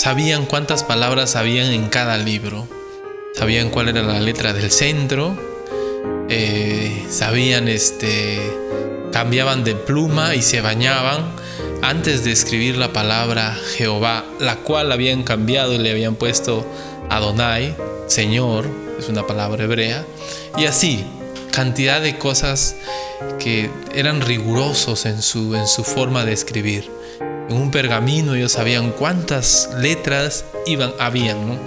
sabían cuántas palabras habían en cada libro, sabían cuál era la letra del centro, sabían, cambiaban de pluma y se bañaban antes de escribir la palabra Jehová, la cual habían cambiado y le habían puesto Adonai, Señor, es una palabra hebrea, y así, cantidad de cosas que eran rigurosos en su forma de escribir. En un pergamino ellos sabían cuántas letras habían, ¿no?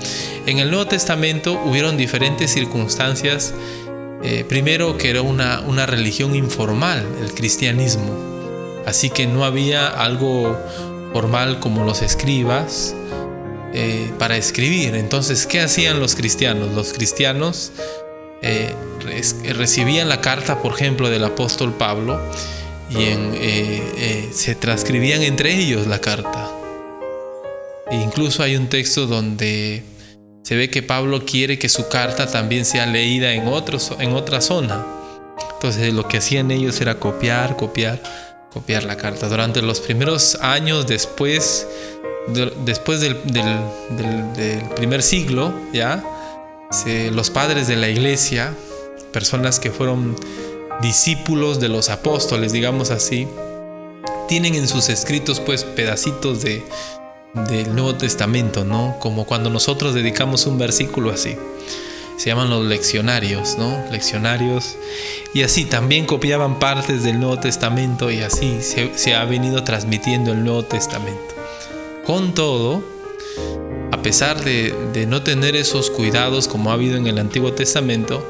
En el Nuevo Testamento hubieron diferentes circunstancias. Primero, que era una religión informal, el cristianismo. Así que no había algo formal como los escribas para escribir. Entonces, ¿qué hacían los cristianos? Los cristianos recibían la carta, por ejemplo, del apóstol Pablo y se transcribían entre ellos la carta. E incluso hay un texto donde se ve que Pablo quiere que su carta también sea leída en otra zona. Entonces lo que hacían ellos era copiar la carta. Durante los primeros años después del primer siglo, ¿ya? Los padres de la iglesia, personas que fueron discípulos de los apóstoles, digamos así, tienen en sus escritos pues pedacitos del Nuevo Testamento, ¿no? Como cuando nosotros dedicamos un versículo así. Se llaman los leccionarios, ¿no? Leccionarios. Y así también copiaban partes del Nuevo Testamento y así se ha venido transmitiendo el Nuevo Testamento. Con todo, a pesar de no tener esos cuidados como ha habido en el Antiguo Testamento,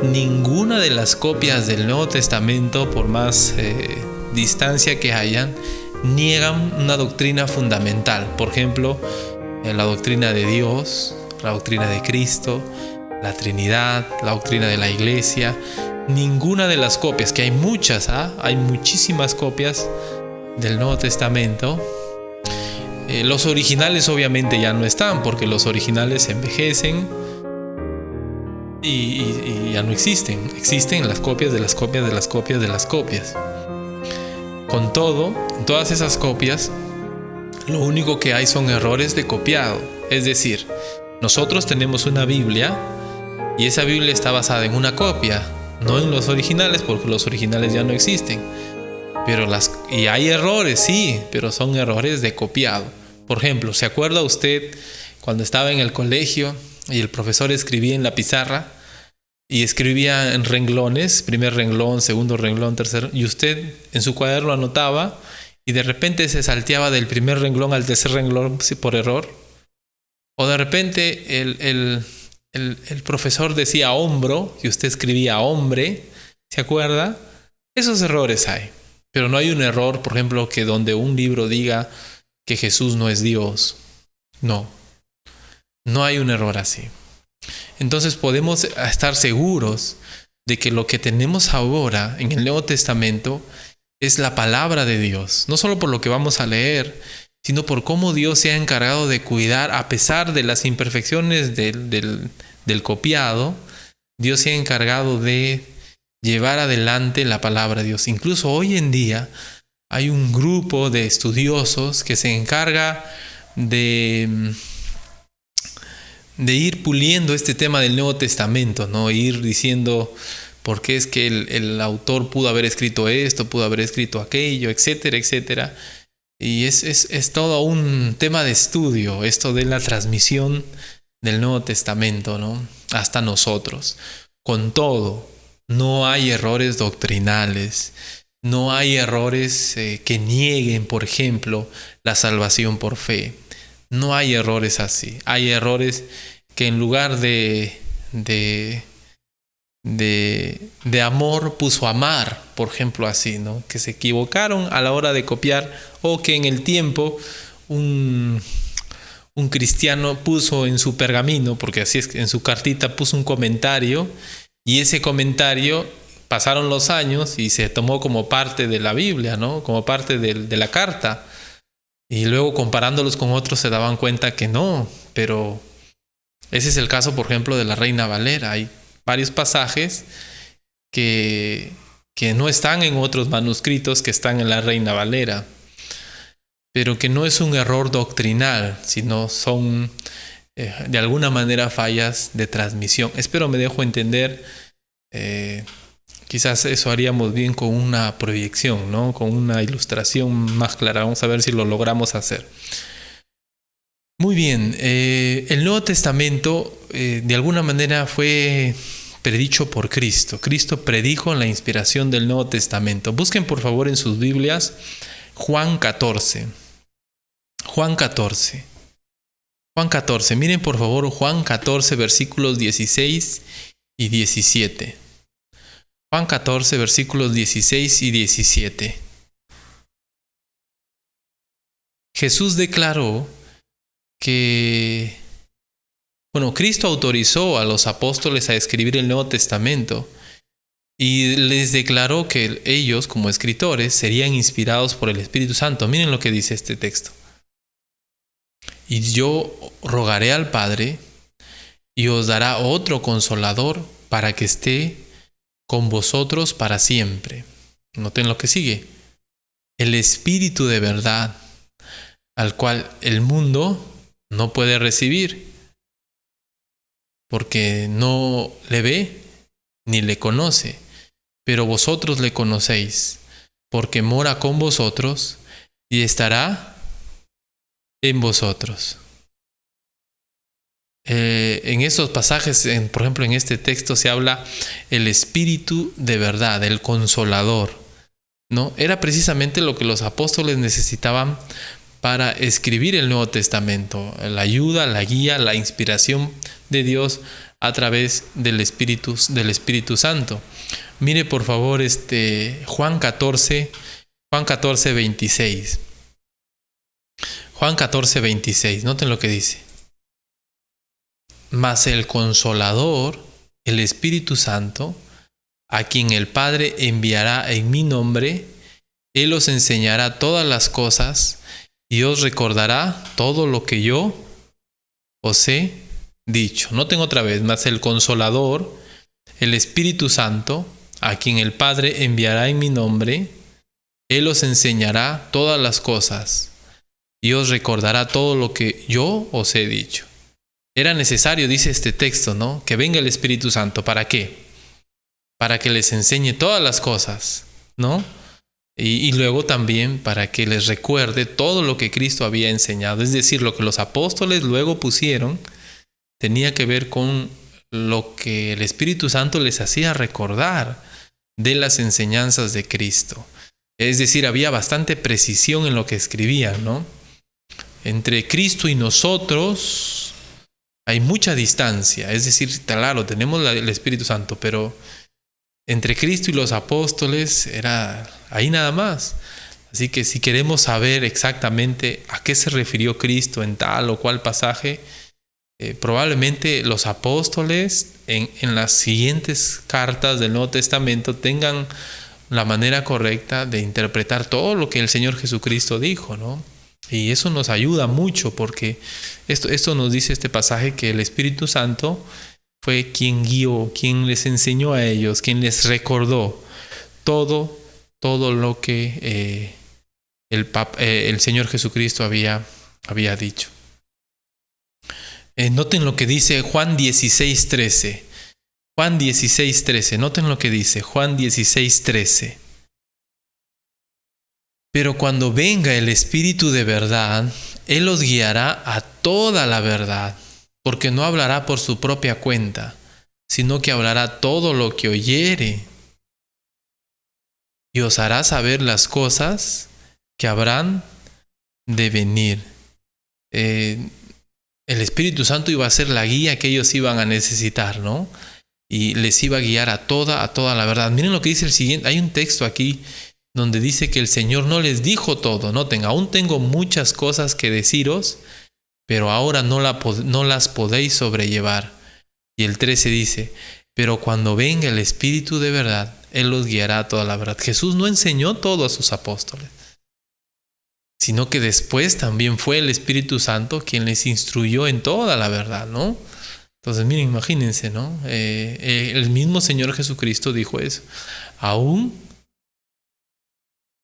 ninguna de las copias del Nuevo Testamento, por más distancia que hayan, niegan una doctrina fundamental. Por ejemplo, la doctrina de Dios, la doctrina de Cristo, la Trinidad, la doctrina de la Iglesia. Ninguna de las copias, que hay muchas, hay muchísimas copias del Nuevo Testamento. Los originales obviamente ya no están, porque los originales se envejecen y ya no existen. Existen las copias de las copias de las copias de las copias. Con todo, en todas esas copias, lo único que hay son errores de copiado. Es decir, nosotros tenemos una Biblia y esa Biblia está basada en una copia, no en los originales, porque los originales ya no existen. Y hay errores, sí, pero son errores de copiado. Por ejemplo, ¿se acuerda usted cuando estaba en el colegio y el profesor escribía en la pizarra y escribía en renglones, primer renglón, segundo renglón, tercero, y usted en su cuaderno anotaba y de repente se salteaba del primer renglón al tercer renglón por error? O de repente el profesor decía hombro y usted escribía hombre, ¿se acuerda? Esos errores hay, pero no hay un error, por ejemplo, que donde un libro diga que Jesús no es Dios. No hay un error así. Entonces podemos estar seguros de que lo que tenemos ahora en el Nuevo Testamento es la palabra de Dios. No solo por lo que vamos a leer, sino por cómo Dios se ha encargado de cuidar, a pesar de las imperfecciones del copiado. Dios se ha encargado de llevar adelante la palabra de Dios. Incluso hoy en día hay un grupo de estudiosos que se encarga de ir puliendo este tema del Nuevo Testamento, ¿no? Ir diciendo por qué es que el autor pudo haber escrito esto, pudo haber escrito aquello, etcétera, etcétera. Y es todo un tema de estudio, esto de la transmisión del Nuevo Testamento, ¿no? Hasta nosotros. Con todo, no hay errores doctrinales, no hay errores que nieguen, por ejemplo, la salvación por fe. No hay errores así. Hay errores que en lugar de amor puso amar, por ejemplo, así, ¿no? Que se equivocaron a la hora de copiar, o que en el tiempo un cristiano puso en su pergamino, porque así es, en su cartita puso un comentario, y ese comentario pasaron los años y se tomó como parte de la Biblia, ¿no? Como parte de la carta. Y luego comparándolos con otros se daban cuenta que no, pero ese es el caso, por ejemplo, de la Reina Valera. Hay varios pasajes que no están en otros manuscritos que están en la Reina Valera. pero que no es un error doctrinal, sino son de alguna manera fallas de transmisión. Espero me dejo entender. Quizás eso haríamos bien con una proyección, ¿no? Con una ilustración más clara. Vamos a ver si lo logramos hacer. Muy bien, el Nuevo Testamento de alguna manera fue predicho por Cristo. Cristo predijo la inspiración del Nuevo Testamento. Busquen por favor en sus Biblias Juan 14. Juan 14. Juan 14. Miren por favor Juan 14 versículos 16 y 17. Juan 14 versículos 16 y 17. Jesús declaró que, Cristo autorizó a los apóstoles a escribir el Nuevo Testamento y les declaró que ellos, como escritores, serían inspirados por el Espíritu Santo. Miren lo que dice este texto. Y yo rogaré al Padre y os dará otro consolador para que esté con vosotros para siempre. Noten lo que sigue. El Espíritu de verdad, al cual el mundo no puede recibir, porque no le ve ni le conoce, pero vosotros le conocéis, porque mora con vosotros y estará en vosotros. En estos pasajes, por ejemplo en este texto se habla el Espíritu de verdad, el Consolador, ¿no? Era precisamente lo que los apóstoles necesitaban para escribir el Nuevo Testamento, la ayuda, la guía, la inspiración de Dios a través del Espíritu Santo. Mire por favor Juan 14, 26. Juan 14, 26. Noten lo que dice. Mas el Consolador, el Espíritu Santo, a quien el Padre enviará en mi nombre, Él os enseñará todas las cosas y os recordará todo lo que yo os he dicho. Noten otra vez, mas el Consolador, el Espíritu Santo, a quien el Padre enviará en mi nombre, Él os enseñará todas las cosas y os recordará todo lo que yo os he dicho. Era necesario, dice este texto, ¿no?, que venga el Espíritu Santo. ¿Para qué? Para que les enseñe todas las cosas, ¿no? Y luego también para que les recuerde todo lo que Cristo había enseñado. Es decir, lo que los apóstoles luego pusieron tenía que ver con lo que el Espíritu Santo les hacía recordar de las enseñanzas de Cristo. Es decir, había bastante precisión en lo que escribían, ¿no? Entre Cristo y nosotros hay mucha distancia. Es decir, claro, tenemos el Espíritu Santo, pero entre Cristo y los apóstoles era ahí nada más. Así que si queremos saber exactamente a qué se refirió Cristo en tal o cual pasaje, probablemente los apóstoles en las siguientes cartas del Nuevo Testamento tengan la manera correcta de interpretar todo lo que el Señor Jesucristo dijo, ¿no? Y eso nos ayuda mucho porque esto nos dice este pasaje que el Espíritu Santo fue quien guió, quien les enseñó a ellos, quien les recordó todo lo que el Señor Jesucristo había dicho. Noten lo que dice Juan 16:13. Juan 16:13. Noten lo que dice Juan 16:13. Pero cuando venga el Espíritu de verdad, Él os guiará a toda la verdad, porque no hablará por su propia cuenta, sino que hablará todo lo que oyere, y os hará saber las cosas que habrán de venir. El Espíritu Santo iba a ser la guía que ellos iban a necesitar, ¿no? Y les iba a guiar a toda la verdad. Miren lo que dice el siguiente. Hay un texto aquí donde dice que el Señor no les dijo todo. Noten, aún tengo muchas cosas que deciros, pero ahora no las podéis sobrellevar. Y el 13 dice, pero cuando venga el Espíritu de verdad, Él los guiará a toda la verdad. Jesús no enseñó todo a sus apóstoles, sino que después también fue el Espíritu Santo quien les instruyó en toda la verdad, ¿no? Entonces, miren, imagínense, ¿no? El mismo Señor Jesucristo dijo eso. Aún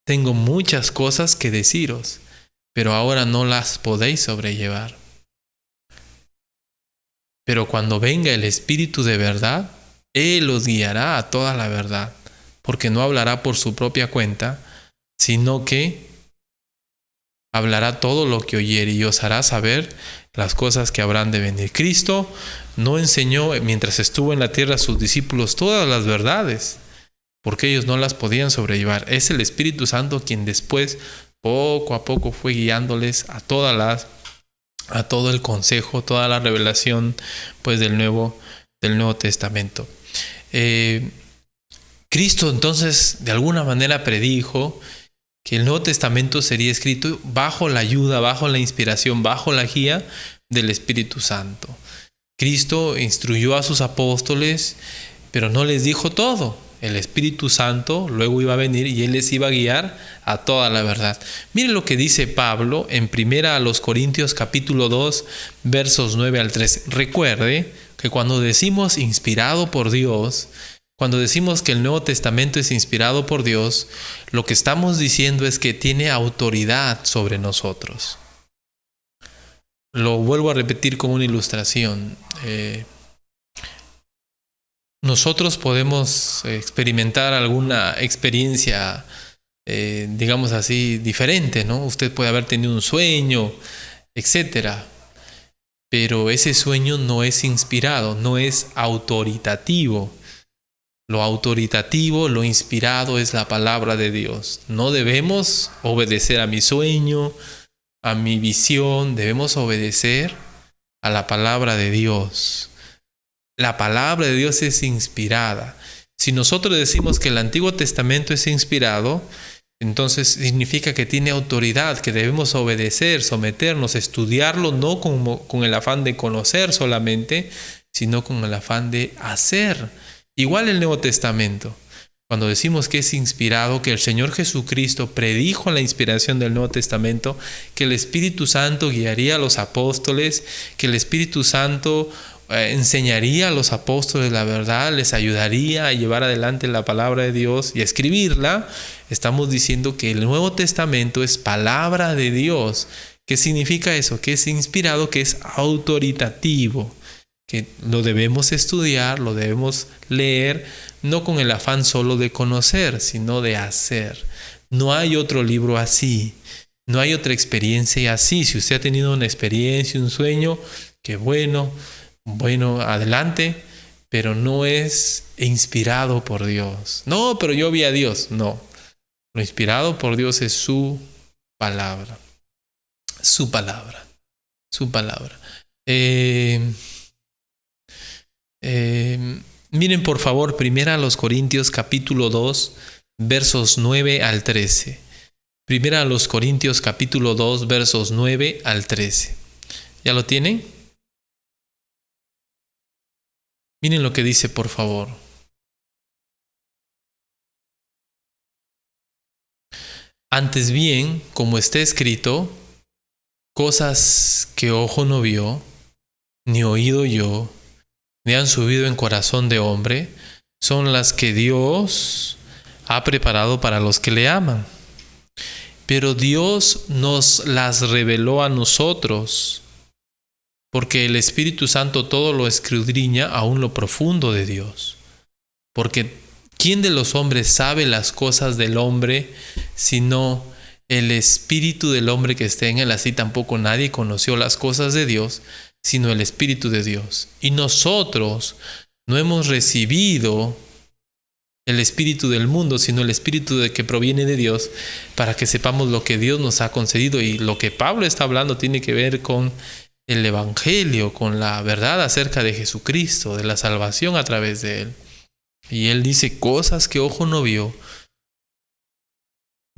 tengo muchas cosas que deciros, pero ahora no las podéis sobrellevar. Pero cuando venga el Espíritu de verdad, Él os guiará a toda la verdad, porque no hablará por su propia cuenta, sino que hablará todo lo que oyere y os hará saber las cosas que habrán de venir. Cristo no enseñó mientras estuvo en la tierra a sus discípulos todas las verdades, porque ellos no las podían sobrellevar. Es el Espíritu Santo quien después, poco a poco, fue guiándoles a todo el consejo, toda la revelación pues del Nuevo Testamento. Cristo entonces de alguna manera predijo que el Nuevo Testamento sería escrito bajo la ayuda, bajo la inspiración, bajo la guía del Espíritu Santo. Cristo instruyó a sus apóstoles, pero no les dijo todo. El Espíritu Santo luego iba a venir y Él les iba a guiar a toda la verdad. Miren lo que dice Pablo en 1 Corintios capítulo 2, versos 9 al 13. Recuerde que cuando decimos inspirado por Dios, cuando decimos que el Nuevo Testamento es inspirado por Dios, lo que estamos diciendo es que tiene autoridad sobre nosotros. Lo vuelvo a repetir como una ilustración. Nosotros podemos experimentar alguna experiencia, digamos así, diferente, ¿no? Usted puede haber tenido un sueño, etcétera. Pero ese sueño no es inspirado, no es autoritativo. Lo autoritativo, lo inspirado es la palabra de Dios. No debemos obedecer a mi sueño, a mi visión. Debemos obedecer a la palabra de Dios. La palabra de Dios es inspirada. Si nosotros decimos que el Antiguo Testamento es inspirado, entonces significa que tiene autoridad, que debemos obedecer, someternos, estudiarlo, no con el afán de conocer solamente, sino con el afán de hacer. Igual el Nuevo Testamento. Cuando decimos que es inspirado, que el Señor Jesucristo predijo la inspiración del Nuevo Testamento, que el Espíritu Santo guiaría a los apóstoles, que el Espíritu Santo enseñaría a los apóstoles la verdad, les ayudaría a llevar adelante la palabra de Dios y a escribirla, estamos diciendo que el Nuevo Testamento es palabra de Dios. ¿Qué significa eso? Que es inspirado, que es autoritativo, que lo debemos estudiar, lo debemos leer, no con el afán solo de conocer, sino de hacer. No hay otro libro así, no hay otra experiencia así. Si usted ha tenido una experiencia, un sueño, qué bueno, adelante, pero no es inspirado por Dios. No, pero yo vi a Dios. No, lo inspirado por Dios es su palabra. Su palabra. Su palabra. Miren por favor 1 Corintios capítulo 2 versos 9 al 13. 1 Corintios capítulo 2 versos 9 al 13. ¿Ya lo tienen? Miren lo que dice por favor. Antes bien, como está escrito, cosas que ojo no vio, ni oído oyó, ni han subido en corazón de hombre, son las que Dios ha preparado para los que le aman. Pero Dios nos las reveló a nosotros, porque el Espíritu Santo todo lo escudriña aún lo profundo de Dios. Porque ¿quién de los hombres sabe las cosas del hombre, sino el Espíritu del hombre que está en él? Así tampoco nadie conoció las cosas de Dios, sino el Espíritu de Dios. Y nosotros no hemos recibido el espíritu del mundo, sino el espíritu que proviene de Dios, para que sepamos lo que Dios nos ha concedido. Y lo que Pablo está hablando tiene que ver con el Evangelio, con la verdad acerca de Jesucristo, de la salvación a través de Él. Y Él dice, cosas que ojo no vio,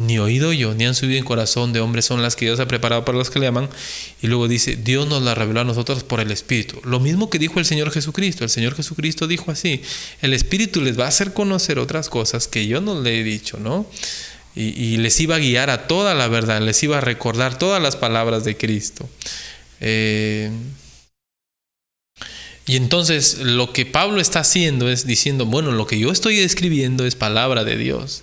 ni oído yo, ni han subido en corazón de hombre, son las que Dios ha preparado para los que le aman. Y luego dice, Dios nos las reveló a nosotros por el Espíritu. Lo mismo que dijo el Señor Jesucristo. El Señor Jesucristo dijo así, el Espíritu les va a hacer conocer otras cosas que yo no le he dicho, ¿no? Y les iba a guiar a toda la verdad, les iba a recordar todas las palabras de Cristo. Y entonces lo que Pablo está haciendo es diciendo, bueno, lo que yo estoy escribiendo es palabra de Dios.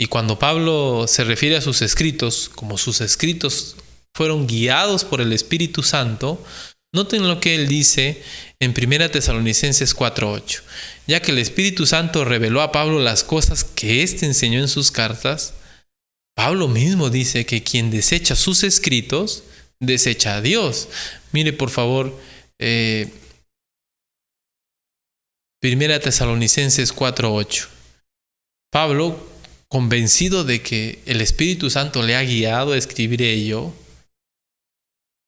Y cuando Pablo se refiere a sus escritos, como sus escritos fueron guiados por el Espíritu Santo, noten lo que él dice en 1 Tesalonicenses 4:8. Ya que el Espíritu Santo reveló a Pablo las cosas que éste enseñó en sus cartas, Pablo mismo dice que quien desecha sus escritos, desecha a Dios. Mire por favor, 1 Tesalonicenses 4:8. Pablo, convencido de que el Espíritu Santo le ha guiado a escribir ello,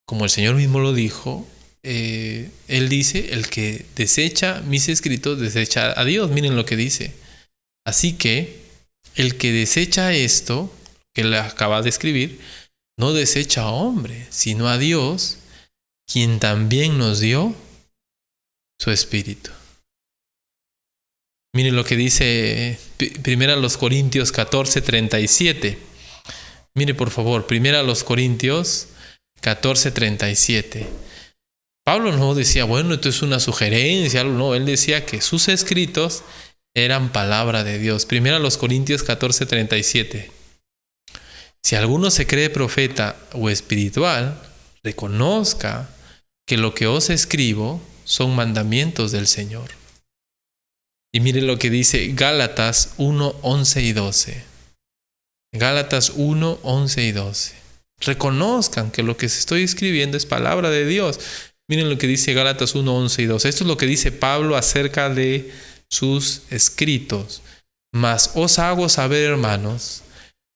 como el Señor mismo lo dijo, él dice, el que desecha mis escritos, desecha a Dios. Miren lo que dice. Así que el que desecha esto, que él acaba de escribir, no desecha a hombre, sino a Dios, quien también nos dio su Espíritu. Miren lo que dice 1 Corintios 14:37. Mire por favor, 1 Corintios 14:37. Pablo no decía, bueno, esto es una sugerencia, no, él decía que sus escritos eran palabra de Dios. 1 Corintios 14:37. Si alguno se cree profeta o espiritual, reconozca que lo que os escribo son mandamientos del Señor. Y mire lo que dice Gálatas 1:11 y 12. Gálatas 1:11 y 12. Reconozcan que lo que estoy escribiendo es palabra de Dios. Miren lo que dice Gálatas 1:11 y 12. Esto es lo que dice Pablo acerca de sus escritos. Mas os hago saber, hermanos,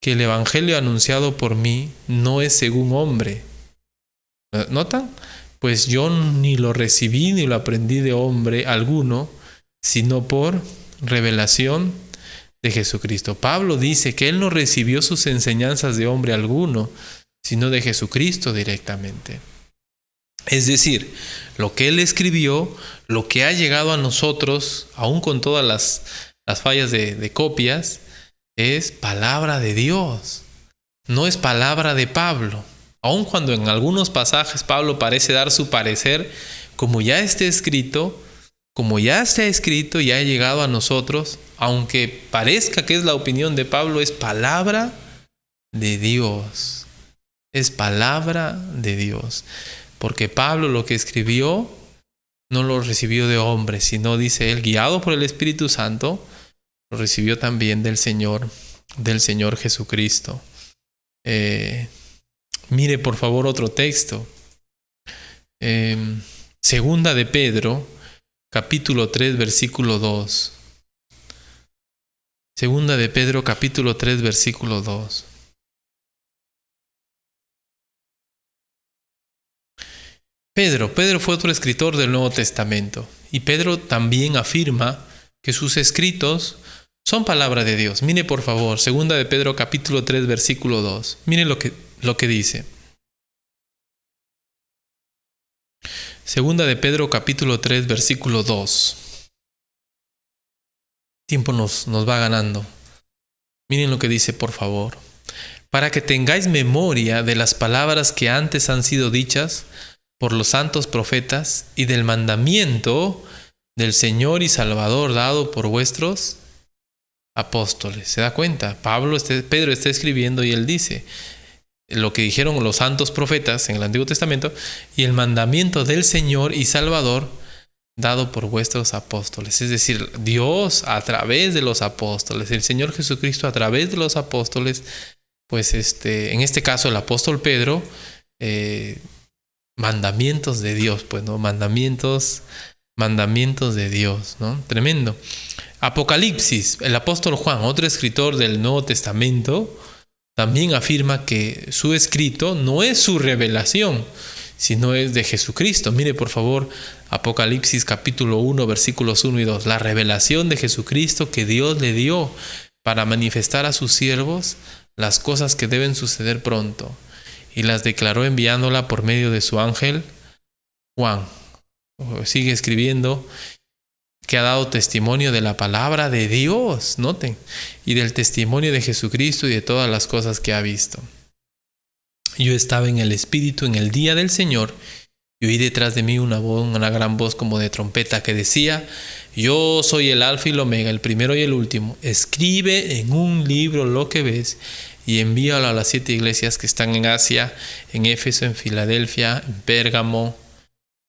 que el evangelio anunciado por mí no es según hombre. ¿Notan? Pues yo ni lo recibí ni lo aprendí de hombre alguno, sino por revelación de Jesucristo. Pablo dice que él no recibió sus enseñanzas de hombre alguno, sino de Jesucristo directamente. Es decir, lo que él escribió, lo que ha llegado a nosotros, aún con todas las fallas de copias, es palabra de Dios, no es palabra de Pablo. Aun cuando en algunos pasajes Pablo parece dar su parecer, como ya está escrito, ya ha llegado a nosotros, aunque parezca que es la opinión de Pablo, es palabra de Dios. Es palabra de Dios. Porque Pablo lo que escribió no lo recibió de hombre, sino, dice él, guiado por el Espíritu Santo, lo recibió también del Señor Jesucristo. Mire por favor otro texto. Segunda de Pedro, capítulo 3, versículo 2. Segunda de Pedro, capítulo 3, versículo 2. Pedro fue otro escritor del Nuevo Testamento. Y Pedro también afirma que sus escritos son palabra de Dios. Mire por favor, segunda de Pedro capítulo 3 versículo 2. Mire lo que dice. Segunda de Pedro capítulo 3 versículo 2. Tiempo nos va ganando. Miren lo que dice por favor. Para que tengáis memoria de las palabras que antes han sido dichas por los santos profetas y del mandamiento del Señor y Salvador dado por vuestros apóstoles. ¿Se da cuenta? Pedro está escribiendo y él dice lo que dijeron los santos profetas en el Antiguo Testamento y el mandamiento del Señor y Salvador dado por vuestros apóstoles. Es decir, Dios a través de los apóstoles, el Señor Jesucristo a través de los apóstoles, pues en este caso el apóstol Pedro, mandamientos de Dios, pues, ¿no? Mandamientos de Dios, ¿no? Tremendo. Apocalipsis, el apóstol Juan, otro escritor del Nuevo Testamento, también afirma que su escrito no es su revelación, sino es de Jesucristo. Mire por favor, Apocalipsis capítulo 1, versículos 1 y 2. La revelación de Jesucristo que Dios le dio para manifestar a sus siervos las cosas que deben suceder pronto. Y las declaró enviándola por medio de su ángel Juan. Sigue escribiendo que ha dado testimonio de la palabra de Dios, noten, y del testimonio de Jesucristo y de todas las cosas que ha visto. Yo estaba en el Espíritu en el día del Señor Y oí detrás de mí una voz, una gran voz como de trompeta que decía: yo soy el Alfa y el Omega, el primero y el último. Escribe en un libro lo que ves y envíalo a las 7 iglesias que están en Asia, en Éfeso, en Filadelfia, en Pérgamo,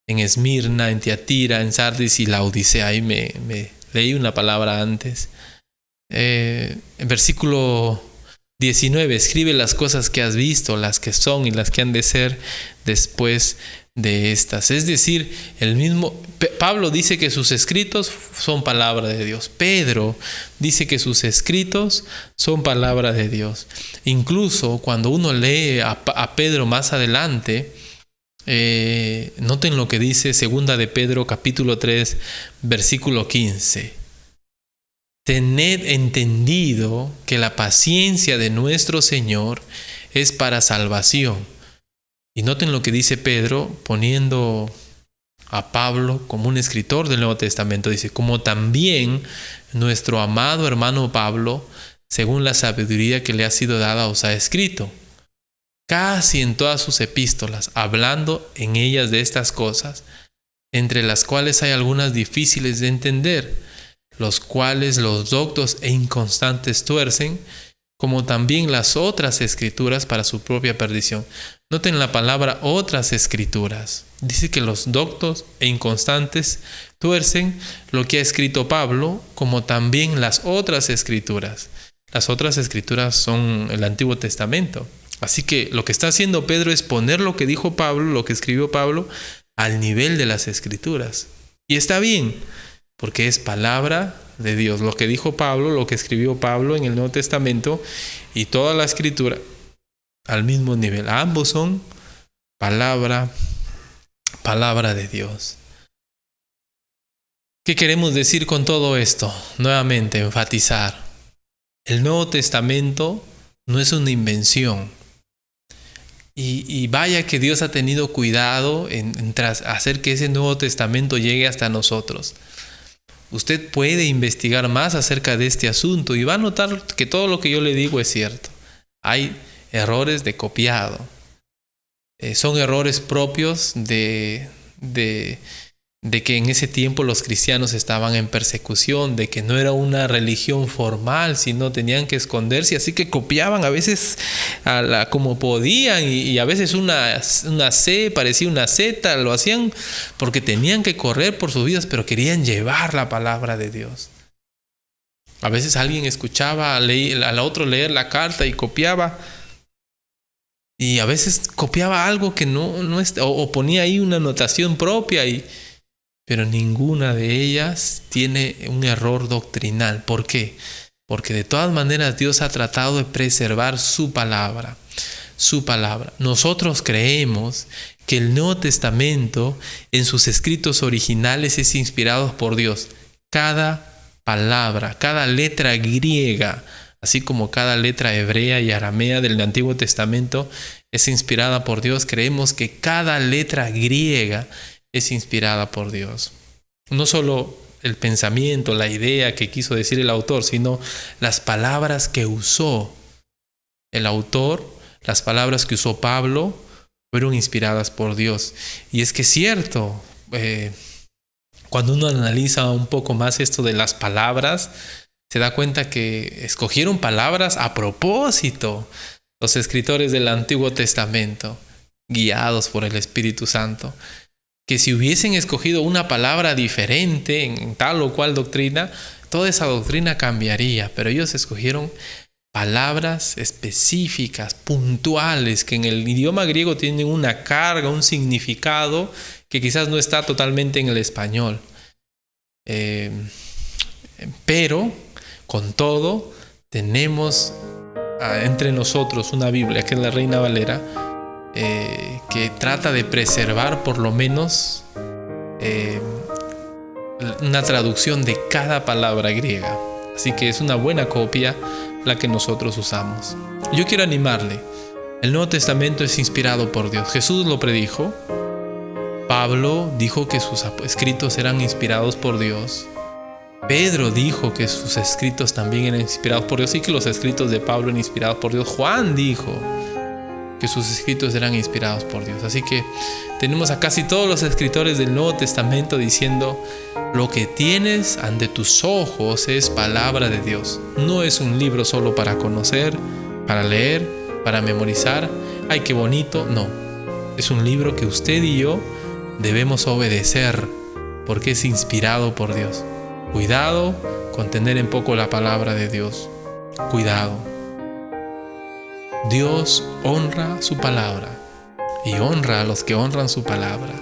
en Esmirna, en Tiatira, en Sardis y Laodicea. Ahí me leí una palabra antes. En versículo 19, escribe las cosas que has visto, las que son y las que han de ser después de estas. Es decir, el mismo Pablo dice que sus escritos son palabra de Dios. Pedro dice que sus escritos son palabra de Dios. Incluso cuando uno lee a Pedro más adelante, noten lo que dice 2 de Pedro capítulo 3 versículo 15. Tened entendido que la paciencia de nuestro Señor es para salvación. Y noten lo que dice Pedro, poniendo a Pablo como un escritor del Nuevo Testamento. Dice: como también nuestro amado hermano Pablo, según la sabiduría que le ha sido dada, os ha escrito. Casi en todas sus epístolas, hablando en ellas de estas cosas, entre las cuales hay algunas difíciles de entender, los cuales los doctos e inconstantes tuercen, como también las otras escrituras para su propia perdición. Noten la palabra otras escrituras. Dice que los doctos e inconstantes tuercen lo que ha escrito Pablo, como también las otras escrituras. Las otras escrituras son el Antiguo Testamento. Así que lo que está haciendo Pedro es poner lo que dijo Pablo, lo que escribió Pablo, al nivel de las escrituras. Y está bien, porque es palabra de Dios. Lo que dijo Pablo, lo que escribió Pablo en el Nuevo Testamento y toda la escritura al mismo nivel. Ambos son palabra de Dios. ¿Qué queremos decir con todo esto? Nuevamente, enfatizar. El Nuevo Testamento no es una invención. Y vaya que Dios ha tenido cuidado en hacer que ese Nuevo Testamento llegue hasta nosotros. Usted puede investigar más acerca de este asunto y va a notar que todo lo que yo le digo es cierto. Hay errores de copiado. Son errores propios de que en ese tiempo los cristianos estaban en persecución, de que no era una religión formal, sino tenían que esconderse, así que copiaban a veces como podían y a veces una C parecía una Z, lo hacían porque tenían que correr por sus vidas, pero querían llevar la palabra de Dios. A veces alguien escuchaba al otro leer la carta y copiaba, y a veces copiaba algo que no o ponía ahí una anotación propia pero ninguna de ellas tiene un error doctrinal. ¿Por qué? Porque de todas maneras Dios ha tratado de preservar su palabra. Su palabra. Nosotros creemos que el Nuevo Testamento en sus escritos originales es inspirado por Dios. Cada palabra, cada letra griega, así como cada letra hebrea y aramea del Antiguo Testamento es inspirada por Dios. Creemos que cada letra griega es inspirada por Dios. No solo el pensamiento, la idea que quiso decir el autor, sino las palabras que usó el autor, las palabras que usó Pablo, fueron inspiradas por Dios. Y es que es cierto, cuando uno analiza un poco más esto de las palabras, se da cuenta que escogieron palabras a propósito los escritores del Antiguo Testamento, guiados por el Espíritu Santo. Que si hubiesen escogido una palabra diferente en tal o cual doctrina, toda esa doctrina cambiaría. Pero ellos escogieron palabras específicas, puntuales, que en el idioma griego tienen una carga, un significado que quizás no está totalmente en el español. Pero, con todo, tenemos entre nosotros una Biblia, que es la Reina Valera, que trata de preservar por lo menos una traducción de cada palabra griega. Así que es una buena copia la que nosotros usamos. Yo quiero animarle. El Nuevo Testamento es inspirado por Dios. Jesús lo predijo. Pablo dijo que sus escritos eran inspirados por Dios. Pedro dijo que sus escritos también eran inspirados por Dios y que los escritos de Pablo eran inspirados por Dios. Juan dijo que sus escritos eran inspirados por Dios. Así que tenemos a casi todos los escritores del Nuevo Testamento diciendo: lo que tienes ante tus ojos es palabra de Dios. No es un libro solo para conocer, para leer, para memorizar. ¡Ay, qué bonito! No. Es un libro que usted y yo debemos obedecer porque es inspirado por Dios. Cuidado con tener en poco la palabra de Dios. Cuidado. Dios honra su palabra y honra a los que honran su palabra.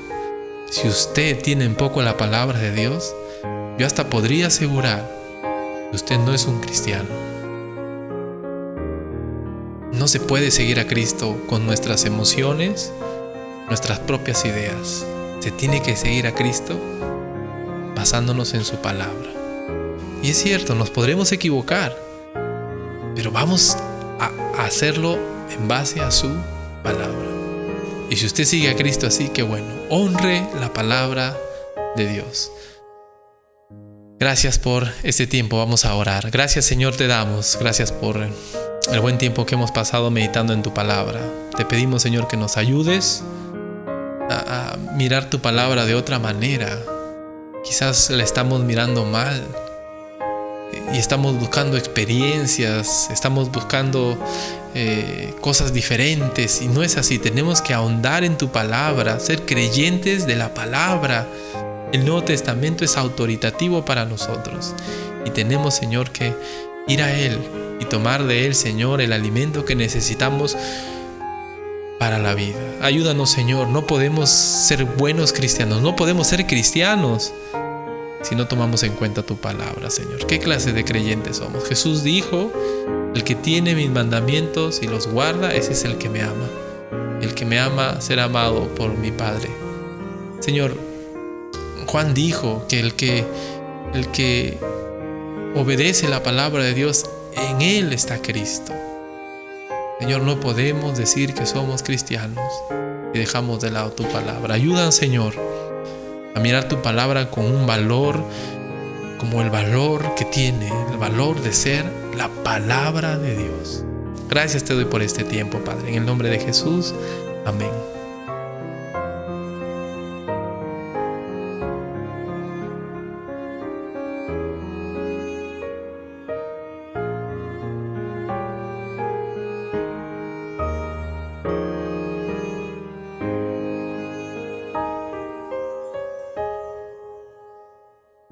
Si usted tiene en poco la palabra de Dios, yo hasta podría asegurar que usted no es un cristiano. No se puede seguir a Cristo con nuestras emociones, nuestras propias ideas. Se tiene que seguir a Cristo basándonos en su palabra. Y es cierto, nos podremos equivocar, pero vamos a hacerlo en base a su palabra. Y si usted sigue a Cristo así, que bueno, honre la palabra de Dios. Gracias por este tiempo, vamos a orar. Gracias, Señor, te damos. Gracias por el buen tiempo que hemos pasado meditando en tu palabra. Te pedimos, Señor, que nos ayudes a mirar tu palabra de otra manera. Quizás la estamos mirando mal y estamos buscando experiencias, estamos buscando cosas diferentes, y no es así. Tenemos que ahondar en tu palabra, ser creyentes de la palabra. El Nuevo Testamento es autoritativo para nosotros y tenemos, Señor, que ir a Él y tomar de Él, Señor, el alimento que necesitamos para la vida. Ayúdanos, Señor. No podemos ser buenos cristianos, no podemos ser cristianos si no tomamos en cuenta tu palabra, Señor. ¿Qué clase de creyentes somos? Jesús dijo: el que tiene mis mandamientos y los guarda, ese es el que me ama. El que me ama será amado por mi Padre. Señor, Juan dijo que el que obedece la palabra de Dios, en él está Cristo. Señor, no podemos decir que somos cristianos y dejamos de lado tu palabra. Ayúdanos, Señor, a mirar tu palabra con un valor, como el valor que tiene, el valor de ser la palabra de Dios. Gracias te doy por este tiempo, Padre. En el nombre de Jesús, amén.